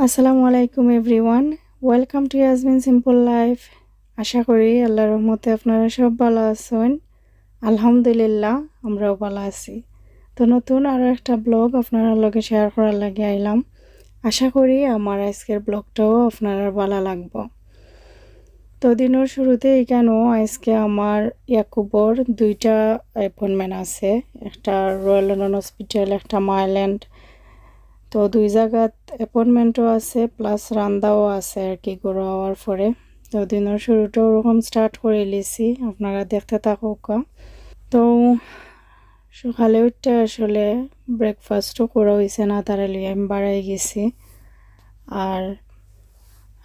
আসসালামু আলাইকুম everyone, welcome to Yasmin simple life. আশা করি আল্লাহর রহমতে আপনারা সব ভালো আছেন। আলহামদুলিল্লাহ, আমরাও ভালো আছি। তো নতুন আরও একটা ব্লগ আপনারা লগে শেয়ার করার লাগে আইলাম। আশা করি আমার আজকের ব্লগটাও আপনারা ভালো লাগবো। তো দিনের শুরুতে এখানেও আজকে আমার ইয়াকুবর দুইটা অ্যাপয়েন্টমেন্ট আছে, একটা রয়্যাল লন্ডন হসপিটাল, একটা মাইল্যান্ড। তো দুই জায়গাত অ্যাপয়েন্টমেন্টও আছে প্লাস রান্দাও আছে আর কি ঘুরে হওয়ার পরে। তো দিনের শুরুটা ওরকম স্টার্ট করে লিছি, আপনারা দেখতে থাকুক। তো সকালে উঠতে আসলে ব্রেকফাস্টও করা হয়েছে না, তাড়াতাড়ি আমি বাড়াই গেছি। আর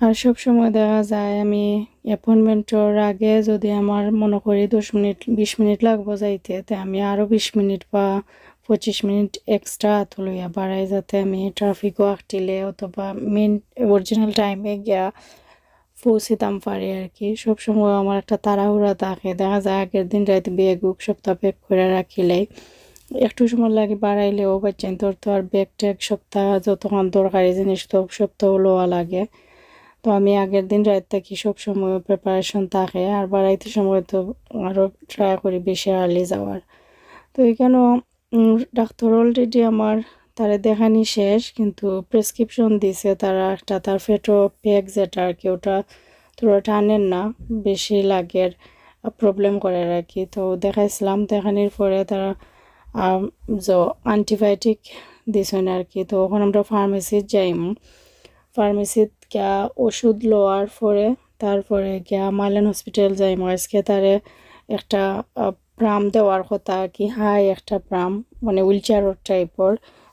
আর সব সময় দেখা যায় আমি অ্যাপয়েন্টমেন্টের আগে যদি আমার মনে করি 10-20 মিনিট লাগবো যাইতে, তো আমি আরও 20 মিনিট বা 25 মিনিট এক্সট্রা লইয়া বাড়াই, যাতে আমি ট্রাফিকও আটটিলে অথবা মেন অরিজিনাল টাইমে গিয়া পৌঁছিতাম পারি আর কি। সবসময় আমার একটা তাড়াহুড়া থাকে, দেখা যায় আগের দিন রাতে ব্যাগ সপ্তাহ প্যাক করে রাখিলেই একটু সময় লাগে বাড়াইলেও বাচ্চান তোর তো আর ব্যাগ ট্যাগ সপ্তাহ যতক্ষণ দরকারি জিনিস তো সপ্তাহ লওয়া লাগে। তো আমি আগের দিন রাত থেকে সব সময় প্রিপারেশন থাকে, আর বাড়াইতে সময় তো আরও ট্রাই করি বেশি আর্লি যাওয়ার। তো এখানেও ডাক্তার অলরেডি আমার তারা দেখানি শেষ, কিন্তু প্রেসক্রিপশন দিছে তারা একটা, তার ফেটো প্যাক যেটা আর কি, ওটা তোরা টানেন না, বেশি লাগের প্রবলেম করে আর কি। তো দেখাইছিলাম, দেখানির পরে তারা অ্যান্টিবায়োটিক দিছেন আর কি। তো ওখানে আমরা ফার্মেসিত যাইম, ফার্মেসিত গিয়া ওষুধ লওয়ার পরে তারপরে গিয়া মাইল্যান্ড হসপিটাল যাইম। আজকে তারে একটা প্রাম দেওয়ার কথা আর কি, হাই একটা প্রাম, মানে হুইল চেয়ার টাইপর,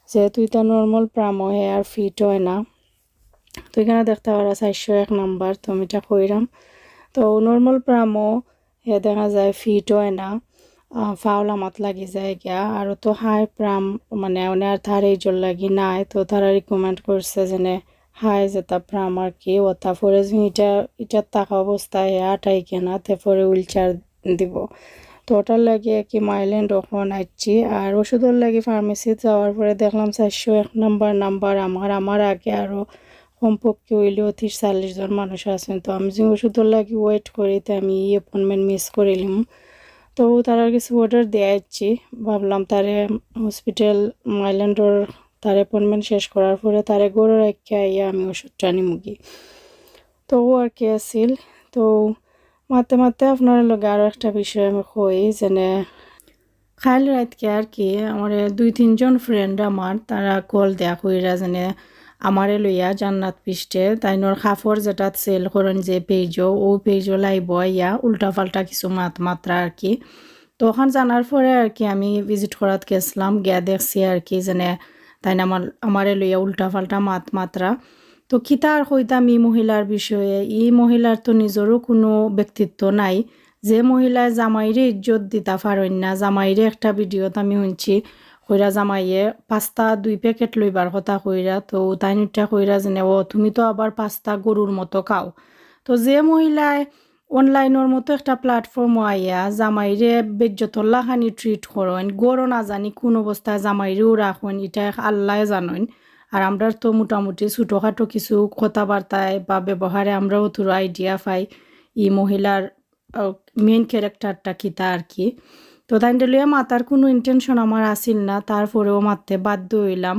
যেহেতু এটা নর্মাল প্রাম হয় আর ফিট হয় না। তো এখানে দেখতে পারা 401 নাম্বার, তো আমি এটা কইরাম। তো নর্মাল প্রামও দেখা যায় ফিট হয় না, ফাউলা মাত লাগি যায় গিয়া। আর তো হাই প্রাম মানে ওনার তার এই জল লাগি নাই, তো তারা রিকমেন্ড করছে যে হাই যেটা প্রাম আর কি, ওটা পরে এটার থাকা অবস্থায় আটাই কেনা তারপরে হুইল চেয়ার দিব। তো ওটার লাগে কি মাইল্যান্ড ওখান আইছি। আর ওষুধের লাগে ফার্মেসিতে যাওয়ার পরে দেখলাম 401 নাম্বার আমার আগে আরও কমপক্ষে হইলেও 30-40 জন মানুষ আছেন। তো আমি যে ওষুধের লাগে ওয়েট করি, তো আমি এই অ্যাপয়েন্টমেন্ট মিস করিলাম। তো তারা কিছু অর্ডার দিয়েছি, ভাবলাম তারে হসপিটাল মাইল্যান্ডর তার অ্যাপয়েন্টমেন্ট শেষ করার পরে তারে গড়ে রেখে আইয়া আমি ওষুধটা নিমুগি। তো ও আর কি আসিল। তো মাতে মাতে আপনার লগে আরও একটা বিষয় আমি কই, যেনে কাল রাতকে আর কি আমার 2-3 জন ফ্রেন্ড আমার তারা কল দেয়া কইরা যেনে আমারে লইয়া জান্নাত পৃষ্ঠে তাইনোর কাপড় যেটা সেল করেন যে পেজও, ও পেজও লাইব ইয়া উল্টাপাল্টা কিছু মাত্রা আর কি। তো ওখান জানার পরে আর কি আমি ভিজিট করাত গেছিলাম, গিয়া দেখছি আর কি যেনে তাই না আমারে লইয়া উল্টাপাল্টা মাত্রা। তো কিতা আর কইতাম এই মহিলার বিষয়ে, এই মহিলার তো নিজেরও কোনো ব্যক্তিত্ব নাই। যে মহিলায় জামাইরে ইজ্জত দিতা পারেন না, জামাইরে একটা ভিডিওত আমি শুনছি কইরা জামাইয়ে পাস্তা 2 প্যাকেট লইবার কথা কইরা, তো তাই নিটা কইরা যেনে ও তুমি তো আবার পাস্তা গরুর মতো খাও। তো যে মহিলায় অনলাইনের মতো একটা প্ল্যাটফর্ম আইয়া জামাইরে বেজ্জতল্লা খানি ট্রিট করেন, গরো না জানি কোন অবস্থায় জামাইরেও রাখেন, এটা আল্লাহ জানেন। আর আমরা তো মোটামুটি ছোটোখাটো কিছু কথাবার্তায় বা ব্যবহারে আমরাও তো আইডিয়া পাই এই মহিলার মেইন ক্যারেক্টারটা কিতা আর কি। তো তাই লইয়া মাতার কোনো ইন্টেনশন আমার আসিল না, তারপরেও মারতে বাধ্য হইলাম,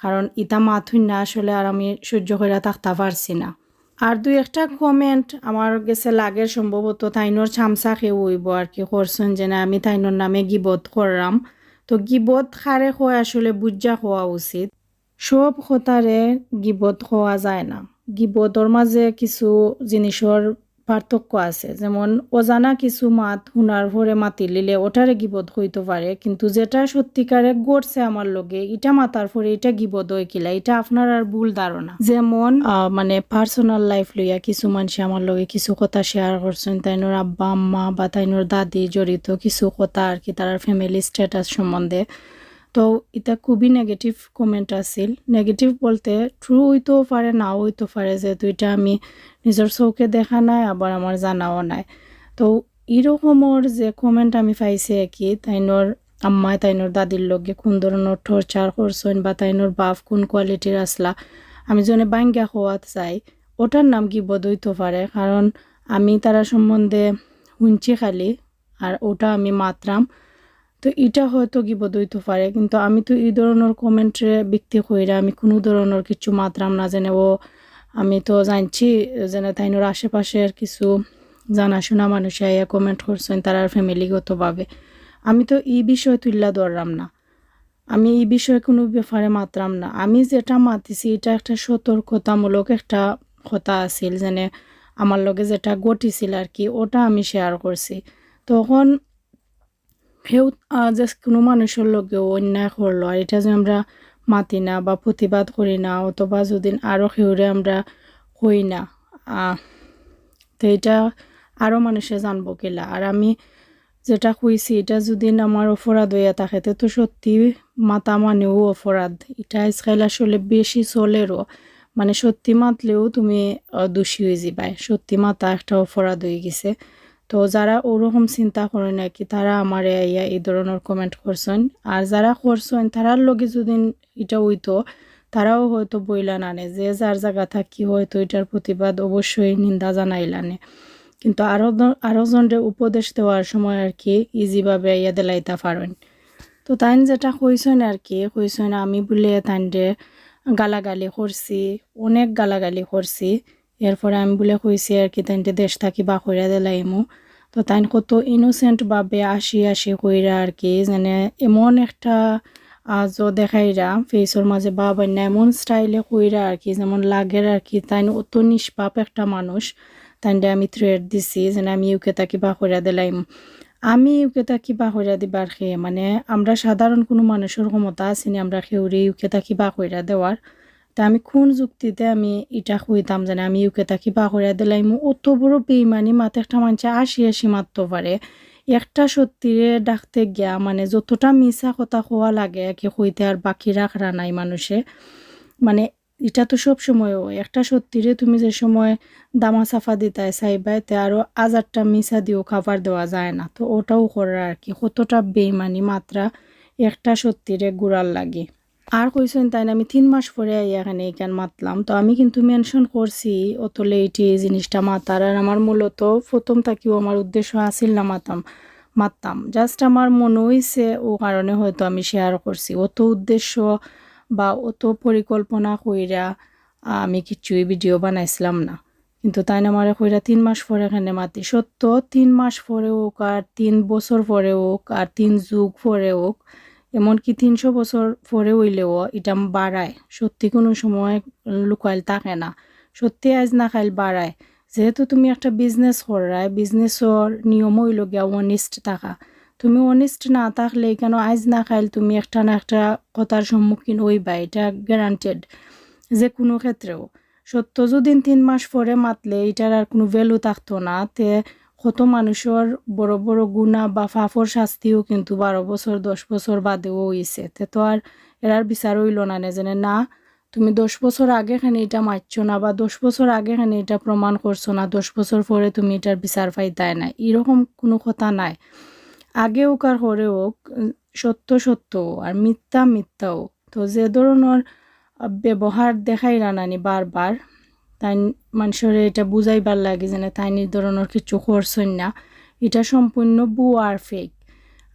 কারণ ইতা মাত হইন না আসলে আর আমি সহ্য করে থাকতে পারছি না। আর 2-একটা কমেন্ট আমার গেছে লাগের, সম্ভবত তাইনোর ছামসা খেয়ে হইব আর কি করছেন যে না আমি তাইনোর নামে গিবত করলাম। তো গিবত খারে খোয়া আসলে বুঝা হওয়া উচিত, সব কথারে গিবত হওয়া যায় না। গিবতর মাঝে কিছু জিনিসের পার্থক্য আছে, যেমন অজানা কিছু মাত শুনার পরে মাতি লিলে ওটারে গিবত হইতে পারে, কিন্তু যেটা সত্যিকারে গড়ছে আমার লগে এটা মাতার পরে এটা গিবত হয়ে কিলা, এটা আপনার আর ভুল ধারণা। যেমন মানে পার্সোনাল লাইফ লইয়া কিছু মানুষ আমার লগে কিছু কথা শেয়ার করছেন, তাইনোর আব্বা আম্মা বা তাইনোর দাদি জড়িত কিছু কথা আর কি, তার ফ্যামিলি স্ট্যাটাস সম্বন্ধে। তো এটা খুবই নেগেটিভ কমেন্ট আছিল। নেগেটিভ বলতে ট্রু হইতেও পারে নাও হইতে পারে, যেহেতু এটা আমি নিজের চৌকে দেখা নাই আবার আমার জানাও নাই। তো এরকমর যে কমেন্ট আমি পাইছি কি তাইনোর আম্মায় তাইনোর দাদির লগে কোন ধরনের টর্চার করছেন বা তাইনোর বাপ কোন কোয়ালিটির আসলা, আমি জনে বাঙ্গা খোয়াত চাই ওটার নাম গিবত হইতে পারে, কারণ আমি তারা সম্বন্ধে শুনছি খালি আর ওটা আমি মাত্রাম। তো এটা হয়তো গিবত হইতে পারে, কিন্তু আমি তো এই ধরনের কমেন্টে ব্যক্তি কইরা আমি কোনো ধরনের কিছু মাত্রাম না, জেনে ও আমি তো জানছি যেন তাইনোর আশেপাশের কিছু জানাশোনা মানুষ আইয়া কমেন্ট করছেন তারার ফ্যামিলিগতভাবে। আমি তো এই বিষয় তুললা ধরলাম না, আমি এই বিষয়ে কোনো ব্যাপারে মাত্রাম না। আমি যেটা মাতিছি এটা একটা সতর্কতামূলক একটা কথা আছিল, যেনে আমার লগে যেটা ঘটিছিল আর কি, ওটা আমি শেয়ার করছি। তখন কেউ যে কোনো মানুষের লগে অন্যায় করলো আর এটা যে আমরা মাতি না বা প্রতিবাদ করি না, অথবা যদি আরও কেউরে আমরা হই না, তো এটা আরও মানুষে জানবো কিলা। আর আমি যেটা কইছি এটা যদি আমার অপরাধ হইয়া থাকে তো সত্যি মাতা মানেও অপরাধ, এটা আজকাল আসলে বেশি চলেরও, মানে সত্যি মাতলেও তুমি দোষী হয়ে যাবাই, সত্যি মাতা একটা অপরাধ হয়ে গেছে। তো যারা ওরকম চিন্তা করে নাকি তারা আমার ইয়া এই ধরনের কমেন্ট করছেন, আর যারা করছেন তারার লগে যদি এটা হইতো তারাও হয়তো বইলা নানে যে যার জায়গা থাকি হয়তো এটার প্রতিবাদ অবশ্যই নিন্দা জানাইলানে, কিন্তু আরও জনরে উপদেশ দেওয়ার সময় আর কি ইজিভাবে ইয়া দিলাইতা পারেন। তো তাইন যেটা কইছেন আর কি, কইছেন আমি বলে তাইনরে গালাগালি করছি, অনেক গালাগালি করছি। এরপরে আমি বলে কইছি আর কি তাইনরে দেশ থাকি বা কইরা দিলাইমু। তো তাইন কত ইনোসেন্টভাবে আসি কইরা আর কি, যেনে এমন একটা দেখাইরা ফেসর মাঝে বা বান্যা এমন স্টাইলে কইরা আর কি যেমন লাগের আর কি, তাইন অত নিষ্পাপ একটা মানুষ। তাইনরে আমি থ্রেট দিছি যেন আমি ইউকে তাকি বা কইরা দিলাইম। আমি ইউকে তাকি বা কইরা দিবার খেয়ে মানে আমরা সাধারণ কোনো মানুষের ক্ষমতা আসিনি আমরা খেউরে ইউকে তাকি বা কইরা দেওয়ার। তা আমি কোন যুক্তিতে আমি এটা কইতাম যেন আমি ইউকে তাকি বা কইরা দিলাইম? অত বড় বেইমানি মাতে একটা মানুষে আসি মারতে পারে। একটা সত্যিরে ডাকতে গিয়া মানে যতটা মিছা কথা কোয়া লাগে কি কইতে আর বাকি রাখরা নাই মানুষে, মানে এটা তো সব সময়ও একটা সত্যিরে তুমি যে সময় দামা সাফা দিতায় চাইবাই তে আরো আজারটা মিছা দিয়েও খাবার দেওয়া যায় না, তো ওটাও করে আর কি, কতটা বেইমানি মাত্রা একটা সত্যিরে গুড়ার লাগে। আর কইছেন তাই না আমি 3 মাস পরে এখানে এখান মাতলাম, তো আমি কিন্তু মেনশন করছি অত লেট এই জিনিসটা মাতার, আর আমার মূলত প্রথম থাকিও আমার উদ্দেশ্য আসিল না মাততাম, জাস্ট আমার মনে হইছে ও কারণে হয়তো আমি শেয়ার করছি, অত উদ্দেশ্য বা অত পরিকল্পনা কইরা আমি কিছুই ভিডিও বানাইছিলাম না। কিন্তু তাই না আমার কইরা 3 মাস পরে এখানে মাতি, সত্য 3 মাস পরে হোক আর 3 বছর পরে হোক আর 3 যুগ পরে হোক, এমনকি 300 বছর পরে হইলেও এটা বাড়ায়, সত্যি কোনো সময় লুকাইল থাকে না, সত্যি আজ না খাইল বাড়ায়। যেহেতু তুমি একটা বিজনেস করায়, বিজনেসর নিয়ম হইল গিয়া অনেস্ট থাকা, তুমি অনেস্ট না থাকলে কেন আজ না খাইল তুমি একটা না একটা কথার সম্মুখীন হইবা, এটা গ্যারান্টেড যে কোনো ক্ষেত্রেও। সত্য যদি 3 মাস পরে মাতলে এটার আর কোনো ভ্যালু থাকতো না, তে কত মানুষের বড় বড় গুণা বা ফাফর শাস্তিও কিন্তু 12 বছর 10 বছর বাদেও হইছে, তে তো আর এরার বিচার হইল না যেনে না তুমি 10 বছর আগে খানি এটা মারছো না বা 10 বছর আগে খানি এটা প্রমাণ করছো না, 10 বছর পরে তুমি এটার বিচার পাইতাই না, এরকম কোনো কথা নাই। আগে হোক আর পরে হোক সত্য সত্য আর মিথ্যা মিথ্যাও। তো যে ধরনের ব্যবহার দেখাই রানানি বারবার, তাই মানুষের এটা বুঝাইবার লাগে যে তাই ধরনের কিছু করছেন না, এটা সম্পূর্ণ ভুয়া আর ফেক।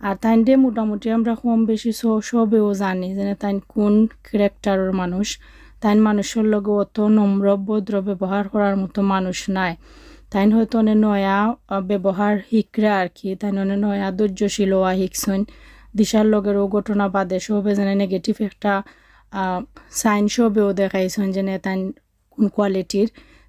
আর তাই দিয়ে মোটামুটি আমরা কম বেশি সবেও জানি যে তাই কোন ক্যারেক্টারের মানুষ, তাই মানুষের লগে অত নম্র ভদ্র ব্যবহার করার মতো মানুষ নাই। তাই হয়তো অনেক নয়া ব্যবহার শিখরা আর কি, তাই অনেক নয়া ধৈর্যশীল হওয়া শিখছেন, দিশার লগেরও ঘটনা বাদে সবে যেন নেগেটিভ একটা সাইন সবেও দেখাইছেন যে তাই কোন কোয়ালিটির,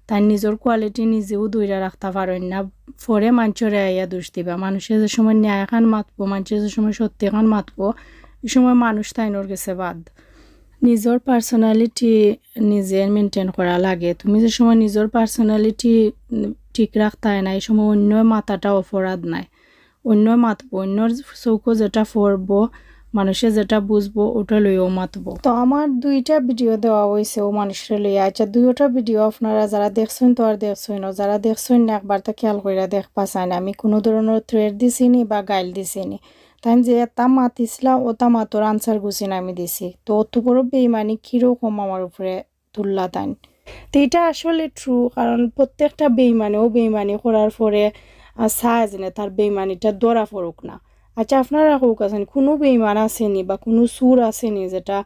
তাই নিজের কোয়ালিটি নিজেও দইরা রাখতে পারেন না, পরে মানুষের আইয়া দোষ দিবা। মানুষের যে সময় ন্যায় খান মাতবো, মানুষের যে সময় সত্যি খান মাতবো, এই সময় মানুষ তাইনোর গেছে বাদ। নিজের পার্সোনালিটি নিজের মেনটেন করা লাগে, তুমি যে সময় নিজের পার্সোনালিটি ঠিক রাখতে না এই সময় অন্য মাথাটা অপরাধ নাই, অন্য মাতবো, অন্যর চৌকো যেটা পড়বো মানুষে যেটা বুঝবো ওটা লইও মাতবো। তো আমার 2টা ভিডিও দেওয়া হয়েছে ও মানুষের লইয়া, আচ্ছা 2টা ভিডিও আপনারা যারা দেখছেন তো আর দেখছেন না, যারা দেখছেন না একবার তো খেয়াল করে দেখবা চাই না, আমি কোনো ধরনের থ্রেড দিছিনি বা গাইল দিছিনি, তাই যে তা মাতিছিলাম ও তা মাতোর আনসার গুছিন আমি দিছি, তো অত বড় বেইমানি কিরকম আমার উপরে তুললা তাই। তো এটা আসলে ট্রু, কারণ প্রত্যেকটা বেইমানি করার পরে চায় যেন তার বেইমানিটা ধরা পড়ুক না। আচ্ছা, আপনারা হোক আছেন কোনো বেইমান আসেনি বা কোনো সুর আসেনি যেটা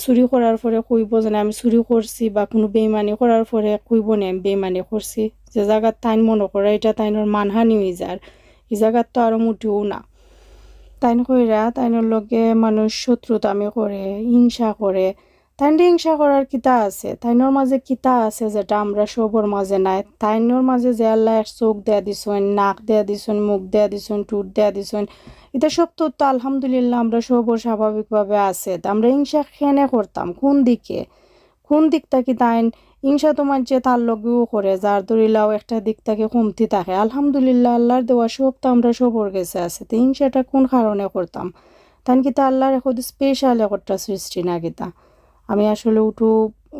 চুরি করার পরে কইব যে আমি চুরি করছি, বা কোনো বেইমানি করার পরে কইব না আমি বেইমানি করছি? যে জায়গার তাইন মনে করে এটা তাইনোর মানহানি হয়ে যায়, এই জায়গার তো আরও মোটেও না। তাইন কইরা তাইনোর লগে মানুষ শত্রুতামি করে, হিংসা করে। তাইনরে হিংসা করার কিতা আছে? তাইনোর মাঝে কিতা আছে যেটা আমরা সবর মাঝে নাই? তাইনোর মাঝে যে আল্লাহ চোখ দেয়া দিছেন, নাক দেয়া দিছেন, মুখ দেয়া দিছেন, ঠোঁট দেয়া দিছেন, এটা সব তো আলহামদুলিল্লাহ আমরা সবর স্বাভাবিকভাবে আছে। তা আমরা হিংসা কেনে করতাম? কোন দিকটা কি তাইন হিংসা তো মানছে তার লগেও করে, যার ধরিলাও একটা দিক থেকে কমতি থাকে। আলহামদুলিল্লাহ আল্লাহর দেওয়া সব তো আমরা সবর গেছে আছে, তো হিংসাটা কোন কারণে করতাম? তাই কিতা আল্লাহর এখন স্পেশাল একটা সৃষ্টি না কিতা? আমি আসলে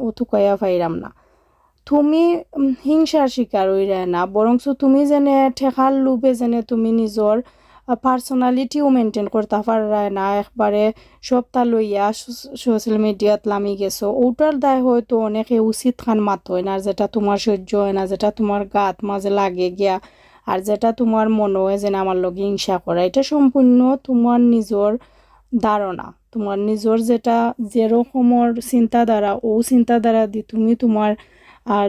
উঠু কয়া পাইরাম না। তুমি হিংসার শিকার হইরা না, বরংস তুমি যেনে ঠেকার লোভে যেনে তুমি নিজর পার্সোনালিটিও মেনটেন করতে পারায় না, একবারে সবটা লইয়া সোশ্যাল মিডিয়াত লামি গেছো, ওটার দায় হয়তো অনেকে উচিত খান মাত হয় না, যেটা তোমার সহ্য হয় না, যেটা তোমার গাত মাঝে লাগে গিয়া, আর যেটা তোমার মনে হয় যেন আমার লগে হিংসা করা, এটা সম্পূর্ণ তোমার নিজর ধারণা, তোমার নিজর যেটা যেরকমর চিন্তাধারা, ও চিন্তাধারা দি তুমি আর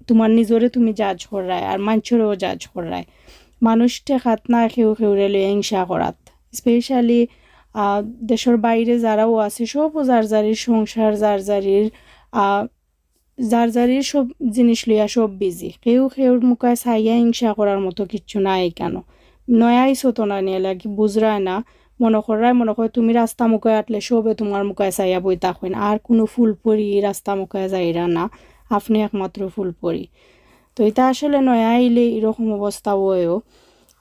তোমার নিজরে তুমি জাজ করায় আর মানুষেরও জাজ করায়। মানুষ টেকাত না খেউরে লইয়া হিংসা করাত, স্পেশালি দেশের বাইরে যারাও আছে সব যার সংসার, যার যারির সব জিনিস লইয়া সব বিজি, কেউর মুখায় চাইয়া হিংসা করার মতো কিচ্ছু নাই। কেন নয়াই ছোট না নিয়ে লাগি বুঝরায় না, মনে করে তুমি রাস্তা মুখে আটলে সবে তোমার মুখায় চাইয়া বই থাকেন, আর কোনো ফুল পরি রাস্তা মুখায় যাইরা না, আপনি একমাত্র ফুল পরি। তো এটা আসলে নয়া আইলে এরকম অবস্থা হয়েও।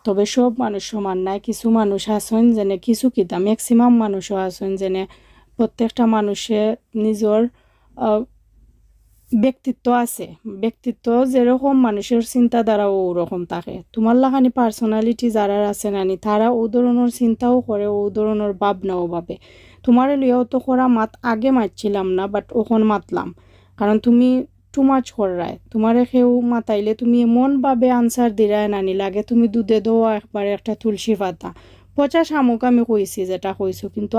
তবে সব মানুষ সমান নাই, কিছু মানুষ আছেন যেনে কিছু কিতা ম্যাক্সিমাম মানুষও আছেন যেনে প্রত্যেকটা মানুষে নিজের ব্যক্তিত্ব আছে, ব্যক্তিত্ব যেরকম মানুষের চিন্তাধারাও ওরকম থাকে। তোমার লাগানি পার্সোনালিটি যারা আছে নানি তারা ও ধরনের চিন্তাও করে, ও ধরনের ভাবনাও ভাবে। তোমার লিয়াও তো করা মাত আগে মারছিলাম না, বাট ওখন মাতলাম, কারণ তুমি টু মাচ করায়। তোমারে কেউ মাতাইলে তুমি এমনভাবে আনসার দিরায় নানি লাগে তুমি দুধে দেওয়া একবারে একটা তুলসী পাতা। পচা শামুক আমি কইছি যেটা কইছো, কিন্তু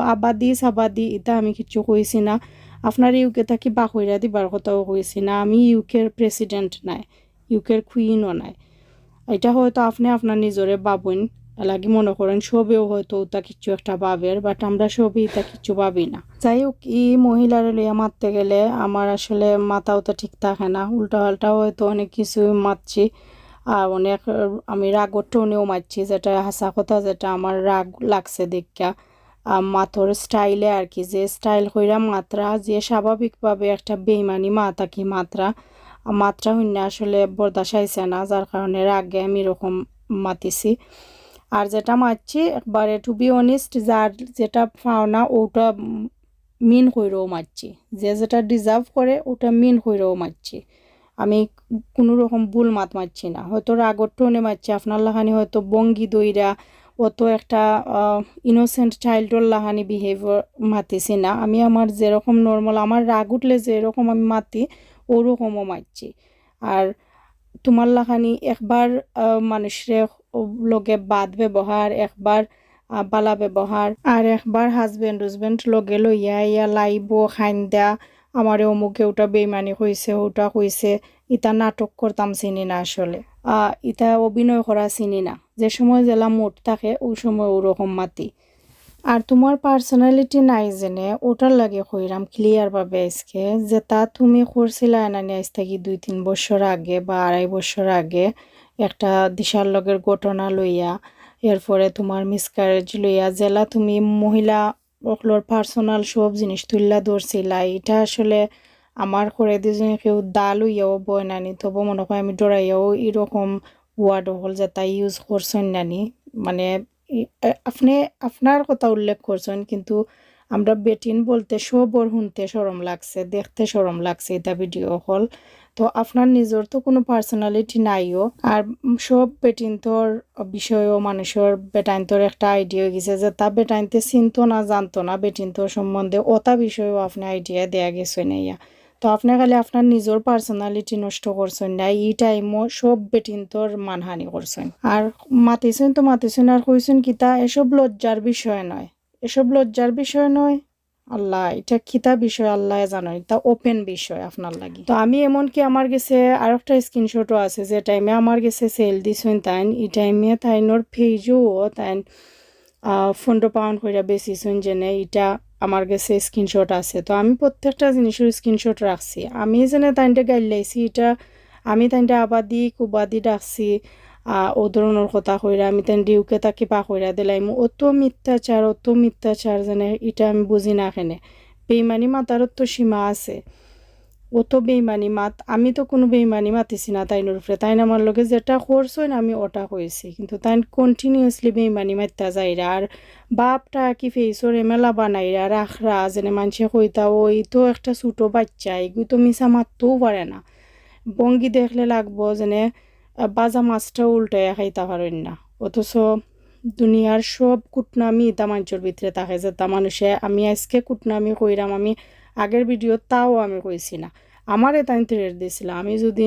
সাবাদি এটা আমি কিচ্ছু কইছি না। আপনার ইউকে থাকি বাকইরা দিবার কথাও কইছি না। আমি ইউকের প্রেসিডেন্ট নাই, ইউকের কুইনও নাই। এটা হয়তো আপনি আপনার নিজরে ভাবেন, লাগি মনে করেন সবেও হয়তো ওটা কিছু একটা ভাবের, বাট আমরা সবই এটা কিছু ভাবি না। যাই হোক, মহিলার লইয়া মারতে গেলে আমার আসলে মাথাও তো ঠিক থাকে না, উল্টা পাল্টা হয়তো অনেক কিছু মারছি, আর অনেক আমি রাগর টোনেও মারছি, যেটা হাসা কথা, যেটা আমার রাগ লাগছে দেখা মাথর স্টাইলে আর কি, যে স্টাইল কইরা মাত্রা, যে স্বাভাবিকভাবে একটা বেইমানি মাত্রা হইনা আসলে বরদাস্ত আইছে না, যার কারণে রাগে আমি এরকম মাতিছি। আর যেটা মারছি একবারে টু বি অনেস্ট, যার যেটা পাওনা ওটা মিন কইরেও মারছি, যেটা ডিজার্ভ করে ওটা মিন কইরেও মারছি। আমি কোনো রকম ভুল মারছি না, হয়তো রাগর টোনে মারছি, আপনার লাহানি হয়তো বঙ্গি দইরা অত একটা ইনোসেন্ট চাইল্ডর লাহানি বিহেভিয়ার মাতিছি না। আমি আমার যেরকম নর্মাল, আমার রাগ উঠলে যেরকম আমি মাতি ওরকমও মারছি। আর তোমার লাহানি একবার মানুষের লগে বাদ ব্যবহার, একবার বালা ব্যবহার, আর একবার হাজবেন্ড লগে লইয়া ইয়া লাইব খাইন্দা আমারে অমুকে ওটা বেইমানি কইছে, ওটা কইছে, ইটা নাটক করতাম চিনি না আসলে, ইটা অভিনয় করা চিনি না। যে সময় জেলা মোট থাকে ওই সময় ওরকম মাতি। আর তোমার পার্সোনালিটি নাই জেনে ওটার লাগে কইরাম ক্লিয়ারভাবে আজকে, যেটা তুমি করছিলা এনানি আজ থেকে 2-3 বছর আগে বা 2.5 বছর আগে একটা দিশার লগের ঘটনা লইয়া, এরপরে তোমার মিসক্যারেজ লইয়া, জেলা তুমি মহিলা ওগুলোর পার্সোনাল সব জিনিস তুললা ধরছিলা। এটা আসলে আমার করে দিয়ে কেউ দা লইয়াও বয় নানি, তবু মনে হয় আমি ডরাইয়াও এরকম ওয়ার্ড হল যেটা ইউজ করছেন নানি, মানে আপনি আপনার কথা উল্লেখ করছেন, কিন্তু আমরা বেটিন বলতে সবর শুনতে সরম লাগছে, দেখতে সরম লাগছে এটা ভিডিও হল। তো আপনার নিজের তো কোনো পার্সোনালিটি নাইও, আর সব বেটিন তোর বিষয়েও মানুষের বেটাইন তোর একটা আইডিয়া হয়ে গেছে, যে তা বেটাইনতে চিনতো না জানতো না বেটিন তোর সম্বন্ধে ওটা বিষয়েও আপনি আইডিয়া দেয়া গেছে না ইয়া। তো আপনি খালি আপনার নিজের পার্সোনালিটি নষ্ট করছেন না, এই টাইমও সব বেটিন্তর মানহানি করছেন। আর মাতিছেন আর কইছেন কিতা এসব লজ্জার বিষয় নয়, এসব লজ্জার বিষয় নয়। আল্লাহ, এটা কিতা বিষয় আল্লাহ জানো, এটা ওপেন বিষয় আপনার লাগি। তো আমি এমনকি আমার গেছে আর একটা স্ক্রিনশটও আছে যে টাইমে আমার গেছে সেল দিছেন তাইন, এই টাইমে তাইনোর পেজও তাইন 15 পাউন্ড করে বেশিছেন জেনে, এটা আমার কাছে স্ক্রিনশট আছে। তো আমি প্রত্যেকটা জিনিসের স্ক্রিনশট রাখছি। আমি যেনে তাইনটা গাইড লাইছি, এটা আমি তাইনটা আবাদি কুবাদি ডাকছি ও ধরনের কথা কইরা আমি তাই ডিউকে তাকে পা কইরা দিলাম। অত মিথ্যাচার যেনে এটা আমি বুঝি না কেনে। বেইমানি মাতারও তো সীমা আছে, ও তো বেইমানি মাত, আমি তো কোনো বেইমানি মাতিছি না তাইনোর উপরে। তাই আমার লগে যেটা করছেন আমি ওটা কইছি, কিন্তু তাই কন্টিনিউয়াসলি বেইমানি মারতা যাইরা আর বাপটা কি ফেসর এমেলা বানাইরা রাখরা যেনে মানুষে কইতা ওই তো একটা ছোটো বাচ্চা, এগুলো তো মিশা মারতেও পারে না। বঙ্গি দেখলে লাগবো যেনে বাজা মাছটা উল্টাইয়া খাইতে পারেন না। অথচ দুনিয়ার সব কুটনামি তা মানুষের ভিতরে থাকে, যে তা মানুষে আমি আজকে কুটনামি কইরাম, আমি আগের ভিডিও তাও আমি কইছি না, আমার তাই থ্রেড দিয়েছিল আমি যদি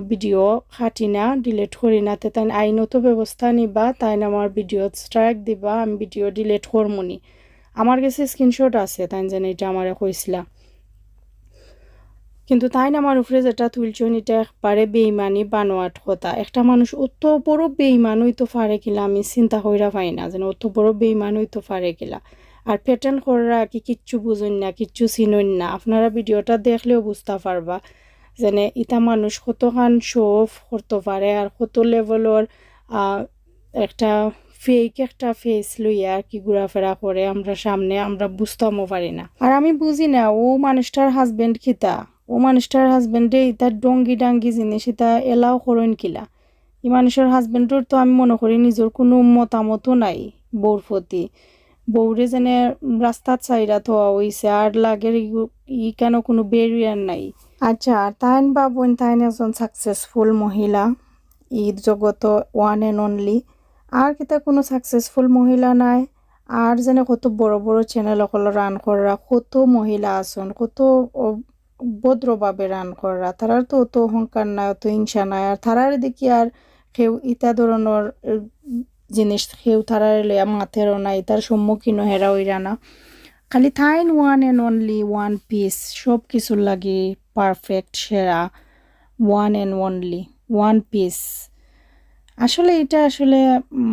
ভিডিও খাটি না ডিলিট করি না তে তাই আইনত ব্যবস্থা নিবা, তাই আমার ভিডিও স্ট্রাইক দিবা, আমি ভিডিও ডিলিট করমুনি। আমার কাছে স্ক্রিনশট আছে তাই যেন এটা আমার কইছিলা। কিন্তু তাই না আমার উপরে যেটা তুলছেন এটা একবারে বেইমানি বানোয়াট কথা। একটা মানুষ অত বড় বেইমান হইতো পারে কিলা আমি চিন্তা কইরা পাই না, যেন অত বড় বেইমান হইতো পারে কিলা। আর প্যাটার্ন করা কি কিচ্ছু বুঝুন না, কিচ্ছু চিনুন না। আপনারা ভিডিওটা দেখলেও বুঝতে পারবা যেনে ইটা মানুষ কতখান শো অফ করতে পারে আর কত লেভেলের একটা ফেক একটা ফেস লইয়া আর কি ঘোরাফেরা করে আমরা সামনে, আমরা বুঝতেও পারি না। আর আমি বুঝি না ও মানুষটার হাজবেন্ড খিতা, ও মানুষটার হাজবেন্ডে ইতা ডঙ্গি ডাঙ্গি জিনিস ইতা এলাও করেন কিলা। এই মানুষের হাজবেন্ডর তো আমি মনে করি নিজের কোনো মতামতও নাই বউর প্রতি। বউরে যেনে রাস্তার চাইরা থোয়া হইছে আর লাগের ই কেন কোনো বেরিয়ার নাই। আচ্ছা, তাইন বাবুন তাইন একজন সাকসেসফুল মহিলা, ঈদ জগত ওয়ান অ্যান্ড অনলি। আর কিতা কোনো সাকসেসফুল মহিলা নাই। আর যেন কত বড় বড় চ্যানেল সকল রান করা কত মহিলা আছেন, কত ভদ্রভাবে রান করা, তারার তো অত অহংকার নাই, অত হিংসা নাই। আর তারার দেখি আর কেউ ইতা ধরনের জিনিস কেউ তারার লইয়া মাথেরও নাই, তার সম্মুখীনও হেরা হইরা না। খালি থাইন one and only one piece, সব কিছুর লাগি পারফেক্ট সেরা, one and only one piece. আসলে এটা আসলে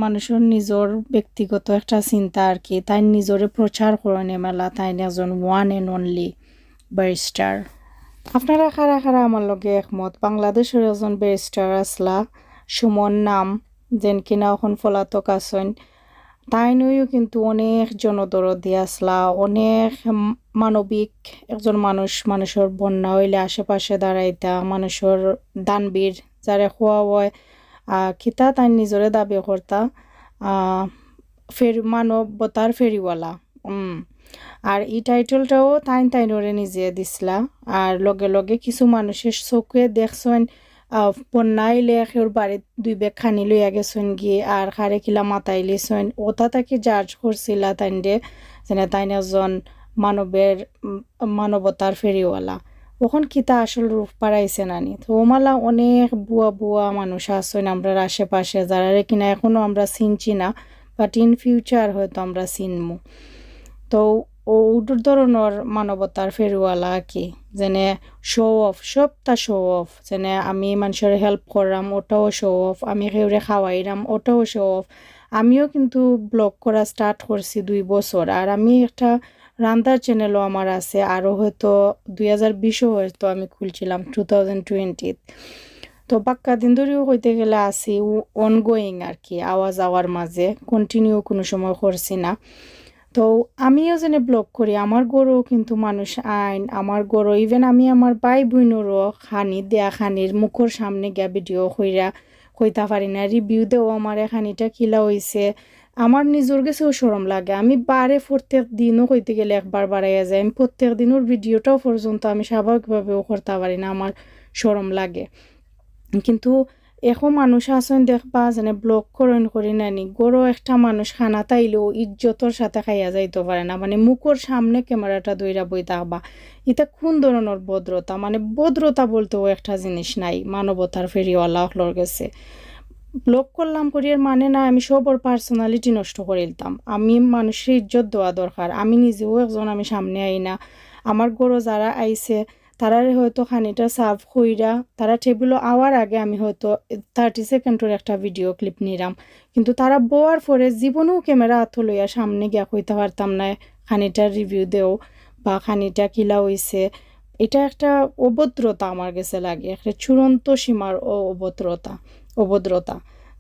মানুষের নিজের ব্যক্তিগত একটা চিন্তা আর কি। তাই নিজরে প্রচার করে মেলা তাই একজন ওয়ান অ্যান্ড অনলি ব্যারিস্টার। আপনারা খারা খারা আমার লগে একমত, বাংলাদেশের একজন ব্যারিস্টার আসলা সুমন নাম, যেন কিনা এখন পলাতক আছেন। তাই নইও কিন্তু অনেক জনদরদি আসলা, অনেক মানবিক একজন মানুষ। মানুষের বন্যা হইলে আশেপাশে দাঁড়াইতা, মানুষের দানবীর যারা খোয়া হয় খিতা তাই নিজরে দাবি করতা মানবতার ফেরিওয়ালা। আর এই টাইটেলটাও তাইনরে নিজে দিছিলা। আর লগে লগে কিছু মানুষের চোখে দেখছেন বন্যা আইলে সেওর বাড়িত 2 ব্যাগ খানি লইয়া গেছেন গিয়ে আর খারে কিলা মাতাই লিছেন, ওটা তাকে জাজ করছিলা তাইনরে যেন তাইন একজন মানবতার ফেরিওয়ালা। ওখন কিতা আসল রূপ পাড়াইছে নানি। তো ওমালা অনেক বুয়া মানুষ আছেন আমরা আশেপাশে যারা কিনা এখনো আমরা চিনছি না, বাট ইন ফিউচার হয়তো আমরা চিনমু। তো ওর ধরনের মানবতার ফেরিওয়ালা কি, যেনে শো অফ, সবটা শো অফ। যেনে আমি মানুষের হেল্প করলাম ওটাও শো অফ, আমি কেউরে খাওয়াইলাম ওটাও শো অফ। আমিও কিন্তু ব্লগ করা স্টার্ট করছি 2 বছর, আর আমি একটা রান্নার চ্যানেলও আমার আছে, আরও হয়তো 2020 হয়তো আমি খুলছিলাম 2020। তো বাক্কা দিন ধরেও হইতে গেলে আসি অনগোয়িং আর কি, আওয়াজ আওয়ার মাঝে কন্টিনিউ কোনো সময় করছি না। তো আমিও যেন ব্লগ করি, আমার গরুও কিন্তু মানুষ আইন, আমার গরু ইভেন আমি আমার ভাই বোনেরও খানির মুখর সামনে গিয়া ভিডিও কইতা পারি না, রিভিউ দেও আমার খানিটা কিলা হইছে। আমার নিজের কাছেও শরম লাগে। আমি প্রত্যেক দিনও কইতে গেলে একবার বাড়াইয়া যায়, আমি প্রত্যেক দিনের ভিডিওটাও পর্যন্ত আমি স্বাভাবিকভাবেও করতে পারি না, আমার শরম লাগে। কিন্তু এখন মানুষ আছেন দেখবা যেন ব্লক করি নানি গরো একটা মানুষ খানা তাইলেও ইজ্জতর সাথে খাইয়া যাইতে পারে না, মানে মুখর সামনে ক্যামেরাটা দইরা বই থাকবা। এটা কোন ধরনের ভদ্রতা, মানে ভদ্রতা বলতেও একটা জিনিস নাই মানবতার ফেরিওয়ালা হলোর গেছে। ব্লক করলাম করিয়ার মানে না আমি সবর পার্সোনালিটি নষ্ট করে দিতাম। আমি মানুষের ইজ্জত দেওয়া দরকার, আমি নিজেও একজন, আমি সামনে আই না, আমার গরো যারা আইছে তারারে হয়তো খানিটা সার্ভ কইরা তারা টেবিলও আওয়ার আগে আমি হয়তো 30 সেকেন্ডের একটা ভিডিও ক্লিপ নিলাম, কিন্তু তারা বোয়ার পরে জীবনেও ক্যামেরা হাত লইয়া সামনে গিয়া কইতে পারতাম না খানিটা রিভিউ দেও বা খানিটা কিলা হইছে। এটা একটা অভদ্রতা আমার কাছে লাগে, একটা চূড়ান্ত সীমার অভদ্রতা,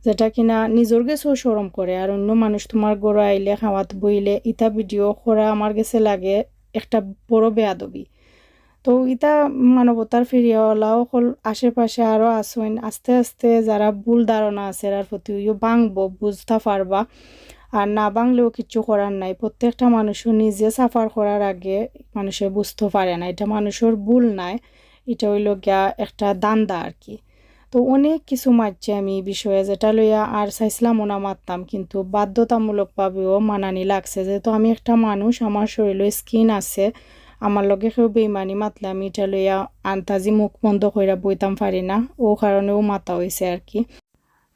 যেটা কিনা নিজের কাছেও শরম করে আর অন্য মানুষ তোমার গড় আইলে খাওয়াত বইলে ইটা ভিডিও করা আমার কাছে লাগে একটা বড় বেয়াদবি। তো ইটা মানবতার ফিরিয়াওয়ালাও হল আশেপাশে আরও আসেন, আস্তে আস্তে যারা ভুল ধারণা আছে এর প্রতি ভাঙবো, বুঝতে পারবা। আর না বাংলেও কিচ্ছু করার নাই, প্রত্যেকটা মানুষও নিজে সাফার করার আগে মানুষে বুঝতে পারে না, এটা মানুষের ভুল নাই, এটা হইল গিয়া একটা দান্দা আর কি। তো অনেক কিছু মারছে আমি এই বিষয়ে, যেটা লইয়া আর চাইছিলামও না মারতাম, কিন্তু বাধ্যতামূলকভাবেও মানানি লাগছে, যেহেতু আমি একটা মানুষ, আমার শরীরে স্কিন আছে, আমার লগে কেউ বেইমানি মাতলে আমি এটা লইয়া আন্তাজি মুখ বন্ধ কইরা বইতাম পারি না, ও কারণেও মাতা হয়েছে আর কি।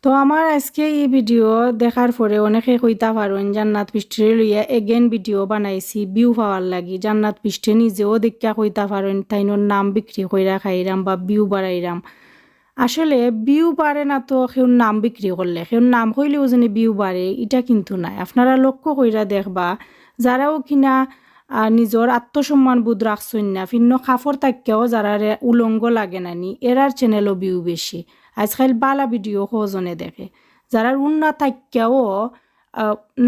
তো আমার আজকে এই ভিডিও দেখার পরে অনেকে কইতা পারেন জান্নাত পৃষ্ঠে লইয়া এগেন ভিডিও বানাইছি ভিউ পাওয়ার লাগি। জান্নাত পৃষ্ঠে নিজেও দেখা কইতা পারেন তাইনোর নাম বিক্রি কইরা খাইরাম বা ভিউ বাড়াইরাম। আসলে ভিউ বাড়ে না তো সেউর নাম বিক্রি করলে, সেউর নাম কইলেও যেন ভিউ বাড়ে এটা কিন্তু নাই। আপনারা লক্ষ্য কইরা দেখবা যারাও কিনা নিজের আত্মসম্মান বোধ রাখছেন না, ভিন্ন খাফর তাক্যাও যারা উলঙ্গ লাগে নানি এরার চ্যানেলও ভিউ বেশি। আজকাল বালা ভিডিও কজনে দেখে, যারা উন্না তাক্যাও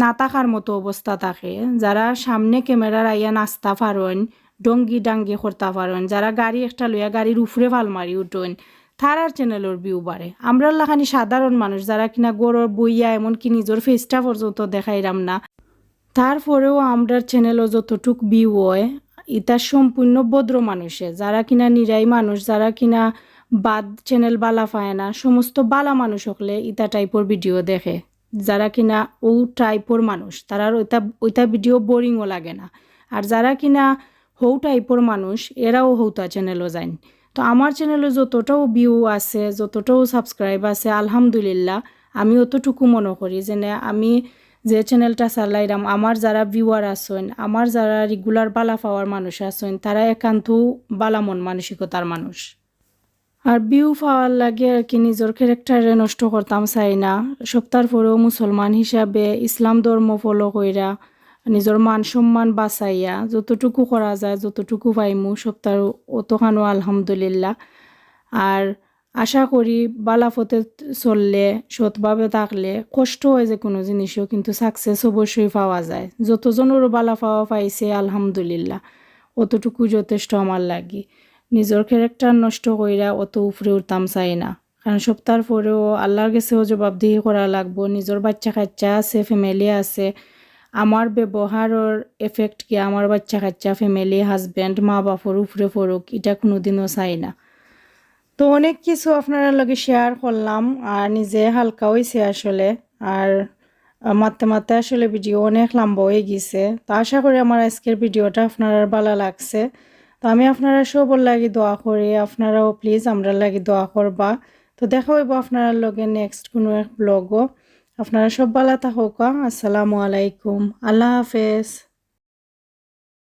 না থাকার মতো অবস্থা থাকে, যারা সামনে ক্যামেরার আইয়া নাচতা পারেন, ডঙ্গি ডাঙ্গি করতে পারেন, যারা গাড়ি একটা লইয়া গাড়ির উপরে ফাল মারি উঠেন, তারার চ্যানেলের ভিউ বাড়ে। আমরা লাখানি সাধারণ মানুষ যারা কিনা গরর বইয়া এমনকি নিজের ফেসটা পর্যন্ত দেখাইরাম না, তারপরেও আমরার চ্যানেলও যতটুক ভিউ হয় এটা সম্পূর্ণ ভদ্র মানুষে, যারা কিনা নিরাই মানুষ, যারা কিনা বাদ চ্যানেল বালা পায় না, সমস্ত বালা মানুষ হলে ইটা টাইপের ভিডিও দেখে। যারা কিনা ও টাইপের মানুষ তারার ওইটা ভিডিও বোরিংও লাগে না। আর যারা কিনা হৌ টাইপের মানুষ এরাও হৌতা চ্যানেলও যায়। তো আমার চ্যানেলে যতটাও ভিউ আছে, যতটাও সাবস্ক্রাইব আছে, আলহামদুলিল্লাহ আমি অতটুকু মনে করি যে আমি যে চ্যানেলটা চালাইলাম, আমার যারা ভিউয়ার আছেন, আমার যারা রেগুলার বালা পাওয়ার মানুষ আছেন, তারা একান্ত বালা মন মানসিকতার মানুষ। আর ভিউ পাওয়ার লাগে আর কি নিজের ক্যারেক্টারে নষ্ট করতাম চাই না। সপ্তাহের পরেও মুসলমান হিসাবে ইসলাম ধর্ম ফলো কইরা নিজের মান সম্মান বাঁচাইয়া যতটুকু করা যায়, যতটুকু পাইমু সপ্তাহ অতখানো আলহামদুলিল্লাহ। আর আশা করি বালাফতে চললে, সৎভাবে থাকলে, কষ্ট হয় যে কোনো জিনিসও, কিন্তু সাকসেস অবশ্যই পাওয়া যায়। যতজনেরও বালা পাওয়া পাইছে আলহামদুলিল্লাহ, অতটুকু যথেষ্ট আমার লাগি। নিজের ক্যারেক্টার নষ্ট কইরা অত উপরে উঠতাম চাই না, কারণ সপ্তাহের পরেও আল্লাহর কাছেও জবাবদিহি করা লাগবো। নিজের বাচ্চা কাচ্চা আছে, ফ্যামিলি আছে, আমার ব্যবহারের এফেক্ট কি আমার বাচ্চা কাচ্চা, ফ্যামিলি, হাজব্যান্ড, মা বাপর উপরে পড়ুক, এটা কোনোদিনও চাই না। তো অনেক কিছু আপনারা লগে শেয়ার করলাম আর নিজে হালকা হয়েছে আসলে। আর মারতে মারতে আসলে ভিডিও অনেক লম্বা হয়ে গেছে। তো আশা করি আমার আজকের ভিডিওটা আপনার ভালো লাগছে। তো আমি আপনারা সবর লাগি দোয়া করি, আপনারাও প্লিজ আমরা লাগি দোয়া করবা। তো দেখা হইব আপনার লগে নেক্সট কোনো এক ব্লগও। আপনারা সব ভালো থাকুক। আসসালামু আলাইকুম, আল্লাহ হাফেজ।